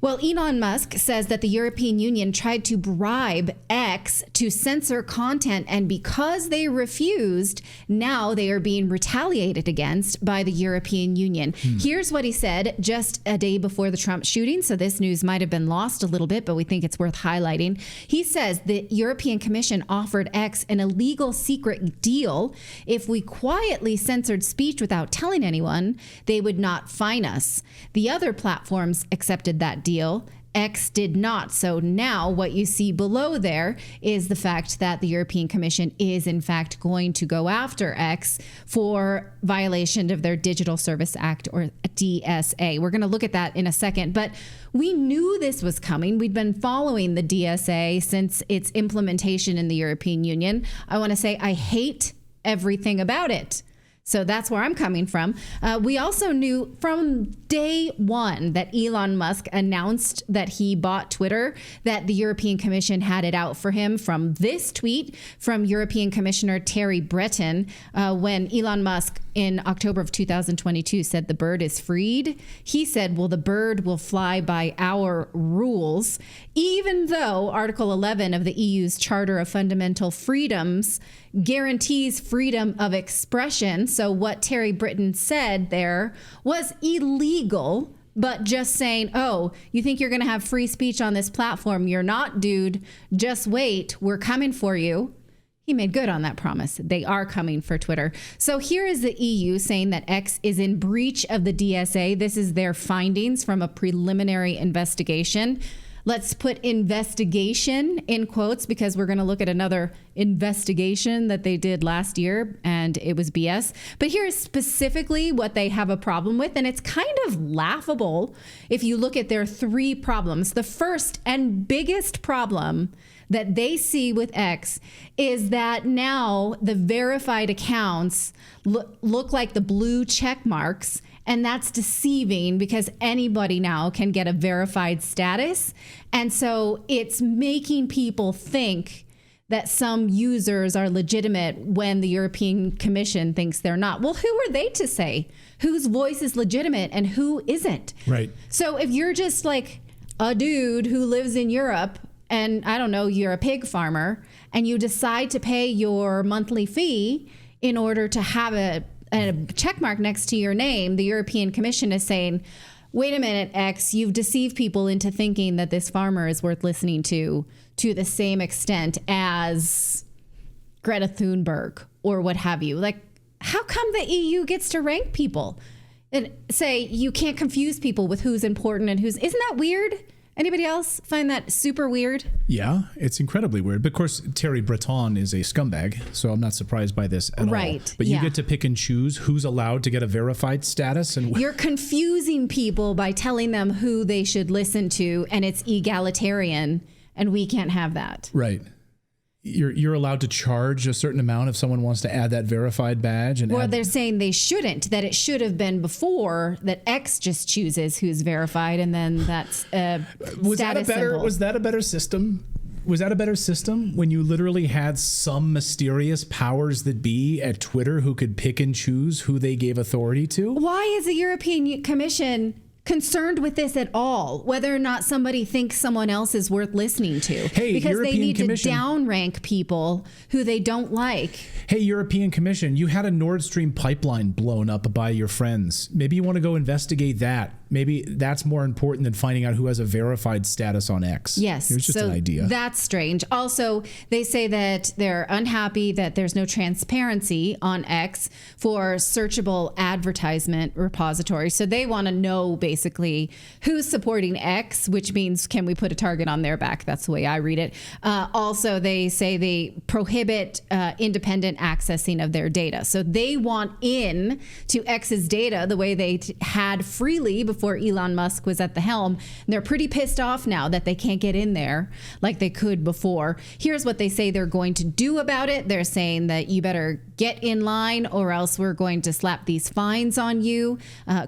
Well, Elon Musk says that the European Union tried to bribe X to censor content, and because they refused, now they are being retaliated against by the European Union. Here's what he said just a day before the Trump shooting, so this news might have been lost a little bit, but we think it's worth highlighting. He says the European Commission offered X an illegal secret deal. If we quietly censored speech without telling anyone, they would not fine us. The other platforms accepted that deal. X did not. So now what you see below there is the fact that the European Commission is in fact going to go after X for violation of their Digital Service Act, or DSA. We're going to look at that in a second, but we knew this was coming. We'd been following the DSA since its implementation in the European Union. I want to say I hate everything about it. So that's where I'm coming from. We also knew from day one that Elon Musk announced that he bought Twitter, that the European Commission had it out for him from this tweet from European Commissioner Terry Breton when Elon Musk in October of 2022 said the bird is freed. He said, well, the bird will fly by our rules, even though Article 11 of the EU's Charter of Fundamental Freedoms guarantees freedom of expression. So what Terry Breton said there was illegal, but just saying, oh, you think you're going to have free speech on this platform? You're not, dude. Just wait. We're coming for you. He made good on that promise. They are coming for Twitter. So here is the EU saying that X is in breach of the DSA. This is their findings from a preliminary investigation. Let's put investigation in quotes because we're going to look at another investigation that they did last year and it was BS. But here is specifically what they have a problem with. And it's kind of laughable if you look at their three problems. The first and biggest problem that they see with X is that now the verified accounts look like the blue check marks. And that's deceiving because anybody now can get a verified status. And so it's making people think that some users are legitimate when the European Commission thinks they're not. Well, who are they to say whose voice is legitimate and who isn't? Right. So if you're just like a dude who lives in Europe and I don't know, you're a pig farmer and you decide to pay your monthly fee in order to have a check mark next to your name, the European Commission is saying, wait a minute, X, you've deceived people into thinking that this farmer is worth listening to the same extent as Greta Thunberg or what have you. Like, how come the EU gets to rank people and say you can't confuse people with who's important and isn't that weird? Anybody else find that super weird? Yeah, it's incredibly weird. But of course, Terry Breton is a scumbag, so I'm not surprised by this at all. Right. But you get to pick and choose who's allowed to get a verified status. And you're confusing people by telling them who they should listen to, and it's egalitarian, and we can't have that. Right. You're allowed to charge a certain amount if someone wants to add that verified badge. And they're saying they shouldn't, that it should have been before that X just chooses who's verified and then that's a status symbol. Was that a better system? Was that a better system when you literally had some mysterious powers that be at Twitter who could pick and choose who they gave authority to? Why is the European Commission concerned with this at all, whether or not somebody thinks someone else is worth listening to? Hey, because European they need Commission, to downrank people who they don't like. Hey, European Commission, you had a Nord Stream pipeline blown up by your friends. Maybe you want to go investigate that. Maybe that's more important than finding out who has a verified status on X. Yes. It's just an idea. That's strange. Also, they say that they're unhappy that there's no transparency on X for searchable advertisement repository. So they want to know basically who's supporting X, which means can we put a target on their back? That's the way I read it. Also, they say they prohibit independent accessing of their data. So they want in to X's data the way they had freely before Elon Musk was at the helm. And they're pretty pissed off now that they can't get in there like they could before. Here's what they say they're going to do about it. They're saying that you better get in line or else we're going to slap these fines on you.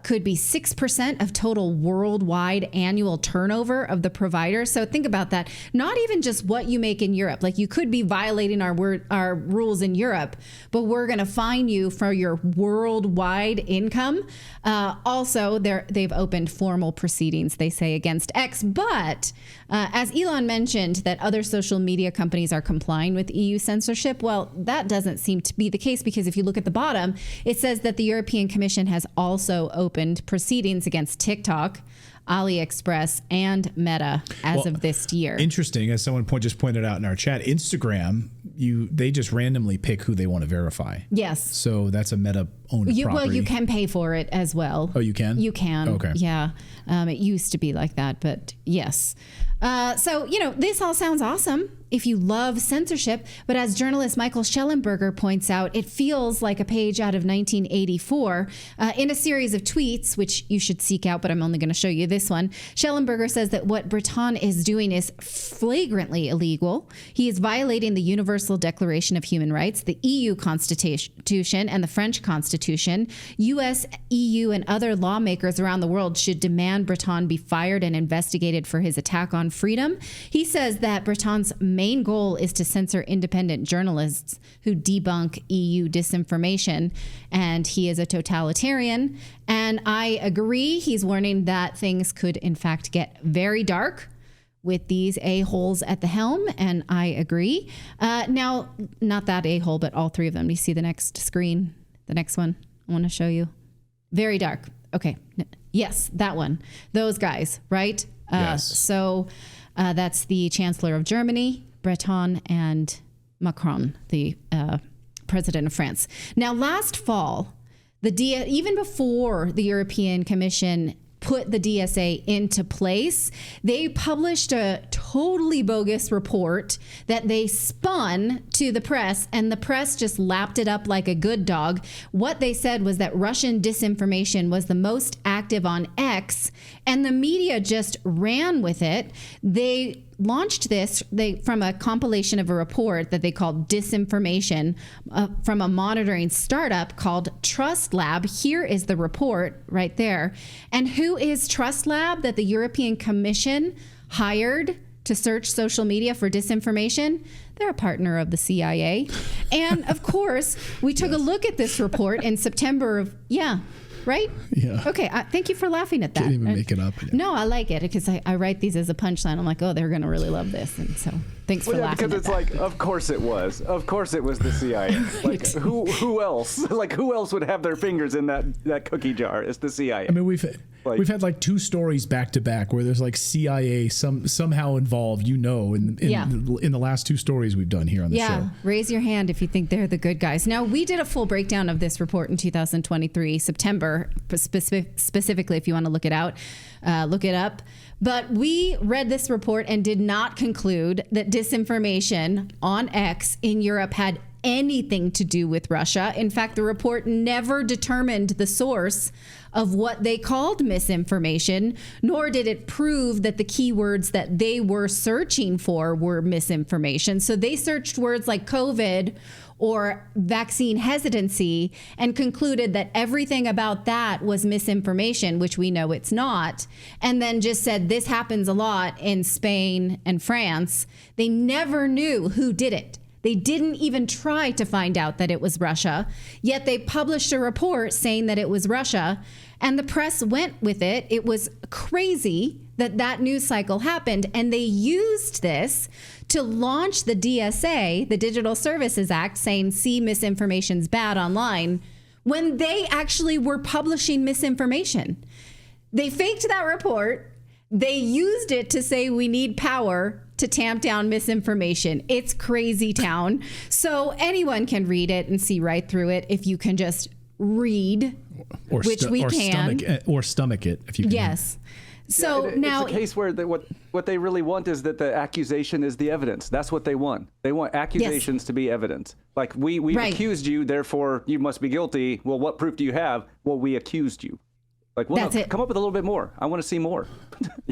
Could be 6% of total worldwide annual turnover of the provider. So think about that. Not even just what you make in Europe. Like you could be violating our rules in Europe, but we're going to fine you for your worldwide income. Also, they've opened formal proceedings, they say, against X. But as Elon mentioned that other social media companies are complying with EU censorship, well, that doesn't seem to be the case, because if you look at the bottom, it says that the European Commission has also opened proceedings against TikTok, AliExpress, and Meta as of this year. Interesting, as someone just pointed out in our chat, Instagram, they just randomly pick who they want to verify. Yes. So that's a Meta-owned property. Well, you can pay for it as well. Oh, you can? You can. Okay. Yeah. It used to be like that, but yes. So, this all sounds awesome if you love censorship, but as journalist Michael Schellenberger points out, it feels like a page out of 1984. In a series of tweets, which you should seek out, but I'm only going to show you this one, Schellenberger says that what Breton is doing is flagrantly illegal. He is violating the Universal Declaration of Human Rights, the EU Constitution, and the French Constitution. US, EU, and other lawmakers around the world should demand Breton be fired and investigated for his attack on freedom. He says that Breton's main goal is to censor independent journalists who debunk EU disinformation, and he is a totalitarian. And I agree. He's warning that things could, in fact, get very dark with these a-holes at the helm, and I agree. Now, not that a-hole, but all three of them. Do you see the next screen? The next one I want to show you. Very dark. Okay. Yes, that one. Those guys, right? Yes. So that's the Chancellor of Germany, Breton, and Macron, the president of France. Now, last fall, even before the European Commission put the DSA into place, they published a totally bogus report that they spun to the press, and the press just lapped it up like a good dog. What they said was that Russian disinformation was the most active on X, and the media just ran with it. They launched this from a compilation of a report that they called Disinformation from a monitoring startup called Trust Lab. Here is the report right there. And who is Trust Lab that the European Commission hired to search social media for disinformation? They're a partner of the CIA. And of course, we took a look at this report in September of, right? Yeah. Okay. Thank you for laughing at that. Can't even make it up. No, I like it because I write these as a punchline. I'm like, oh, they're going to really love this. And so thanks for laughing because at it's that. like, of course it was. Of course it was the CIA. Like, who else? Like, who else would have their fingers in that cookie jar? It's the CIA. I mean, we've had like two stories back to back where there's like CIA somehow involved, in the last two stories we've done here on the show. Yeah, raise your hand if you think they're the good guys. Now, we did a full breakdown of this report in 2023, September, specifically, if you want to look it up. But we read this report and did not conclude that disinformation on X in Europe had anything to do with Russia. In fact, the report never determined the source of what they called misinformation, nor did it prove that the keywords that they were searching for were misinformation. So they searched words like COVID or vaccine hesitancy and concluded that everything about that was misinformation, which we know it's not, and then just said this happens a lot in Spain and France. They never knew who did it. They didn't even try to find out that it was Russia, yet they published a report saying that it was Russia, and the press went with it. It was crazy that news cycle happened, and they used this to launch the DSA, the Digital Services Act, saying, see, misinformation's bad online, when they actually were publishing misinformation. They faked that report. They used it to say we need power to tamp down misinformation. It's crazy town. So anyone can read it and see right through it if you can just read, which we can. Or stomach it if you can. Yes. So now it's a case where what they really want is that the accusation is the evidence. That's what they want. They want accusations to be evidence. Like we accused you, therefore you must be guilty. Well, what proof do you have? Well, we accused you. Like, well, come up with a little bit more. I want to see more.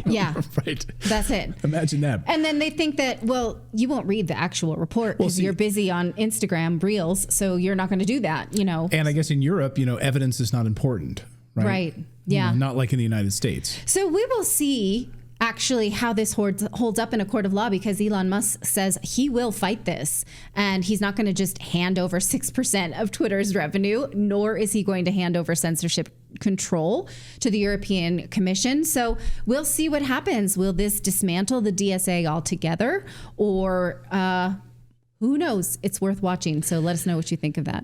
Yeah. Right. That's it. Imagine that. And then they think that, well, you won't read the actual report because you're busy on Instagram Reels, so you're not going to do that, And I guess in Europe, evidence is not important, right? Right. Yeah. Not like in the United States. So we will see actually how this holds up in a court of law, because Elon Musk says he will fight this, and he's not going to just hand over 6% of Twitter's revenue, nor is he going to hand over censorship control to the European Commission. So we'll see what happens. Will this dismantle the DSA altogether, or who knows? It's worth watching. So let us know what you think of that.